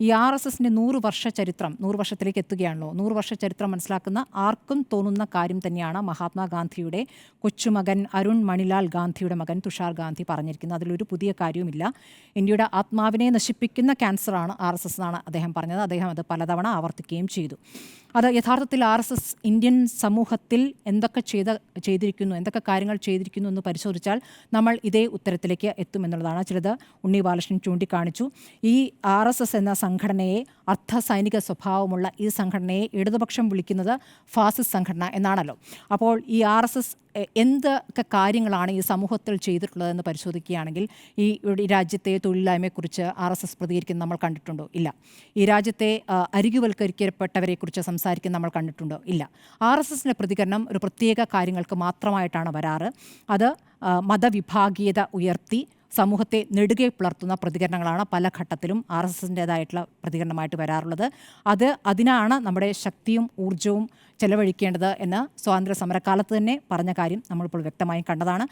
ഈ RSSന്റെ 100 വർഷ ചരിത്രം 100 വർഷത്തിലേക്ക് എത്തുകയാണല്ലോ. 100 വർഷ ചരിത്രം മനസ്സിലാക്കുന്ന ആർക്കും തോന്നുന്ന കാര്യം തന്നെയാണ് മഹാത്മാഗാന്ധിയുടെ കൊച്ചുമകൻ അരുൺ മണിലാൽ ഗാന്ധിയുടെ മകൻ തുഷാർ ഗാന്ധി പറഞ്ഞിരിക്കുന്നത്. അതിലൊരു പുതിയ കാര്യവുമില്ല. ഇന്ത്യയുടെ ആത്മാവിനെ നശിപ്പിക്കുന്ന ക്യാൻസറാണ് RSS എന്നാണ് അദ്ദേഹം പറഞ്ഞത്. അദ്ദേഹം അത് പലതവണ ആവർത്തിക്കുകയും ചെയ്തു. അത് യഥാർത്ഥത്തിൽ RSS ഇന്ത്യൻ സമൂഹത്തിൽ എന്തൊക്കെ ചെയ്തിരിക്കുന്നു, എന്തൊക്കെ കാര്യങ്ങൾ ചെയ്തിരിക്കുന്നു എന്ന് പരിശോധിച്ചാൽ നമ്മൾ ഇതേ ഉത്തരത്തിലേക്ക് എത്തുമെന്നുള്ളതാണ്. ചിലത് ഉണ്ണി ബാലകൃഷ്ണൻ ചൂണ്ടിക്കാണിച്ചു. ഈ RSS എന്ന സംഘടനയെ, അർദ്ധ സൈനിക സ്വഭാവമുള്ള ഈ സംഘടനയെ ഇടതുപക്ഷം വിളിക്കുന്നത് ഫാസിസ്റ്റ് സംഘടന എന്നാണല്ലോ. അപ്പോൾ ഈ RSS എന്തൊക്കെ കാര്യങ്ങളാണ് ഈ സമൂഹത്തിൽ ചെയ്തിട്ടുള്ളതെന്ന് പരിശോധിക്കുകയാണെങ്കിൽ ഈ രാജ്യത്തെ തൊഴിലില്ലായ്മയെക്കുറിച്ച് RSS പ്രതികരിക്കുന്നത് നമ്മൾ കണ്ടിട്ടുണ്ടോ? ഇല്ല. ഈ രാജ്യത്തെ അരികുവൽക്കരിക്കപ്പെട്ടവരെക്കുറിച്ച് സംസാരിക്കുന്നത് നമ്മൾ കണ്ടിട്ടുണ്ടോ? ഇല്ല. RSSന്റെ പ്രതികരണം ഒരു പ്രത്യേക കാര്യങ്ങൾക്ക് മാത്രമായിട്ടാണ് വരാറ്. അത് മതവിഭാഗീയത ഉയർത്തി സമൂഹത്തെ നെടുകെ പുലർത്തുന്ന പ്രതികരണങ്ങളാണ് പല ഘട്ടത്തിലും RSSൻ്റേതായിട്ടുള്ള പ്രതികരണമായിട്ട് വരാറുള്ളത്. അതിനാണ് നമ്മുടെ ശക്തിയും ഊർജവും ചെലവഴിക്കേണ്ടത് എന്ന് സ്വാതന്ത്ര്യ സമരകാലത്ത് തന്നെ പറഞ്ഞ കാര്യം നമ്മളിപ്പോൾ വ്യക്തമായും കണ്ടതാണ്.